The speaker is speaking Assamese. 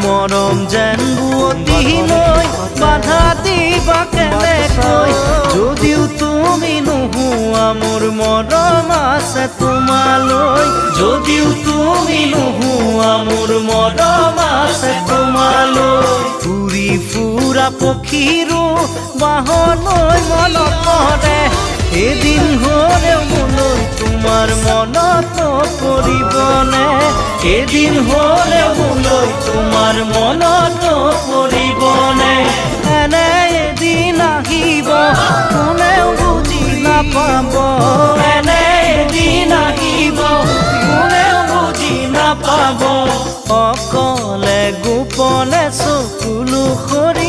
মৰম যেন বুৱতী লৈ বাধা দিবা কেনেকৈ যদিও তুমি নোহোৱা মোৰ মৰম আছে তোমালৈ যদিও তুমি নোহোৱা মোৰ মৰম আছে তোমালৈ উৰি ফুৰা পক্ষীৰো বাহলৈ মনত পৰে এদিন হ'লেও মোলৈ তোমাৰ মনত পৰিবনে এদিন হ'লেও মোলৈ তোমাৰ মনত পৰিবনে এনে এদিন আহিব কোনেও বুজি নাপাব এনে এদিন আহিব কোনেও বুজি নাপাব অকলে গোপনে চকুলো সৰি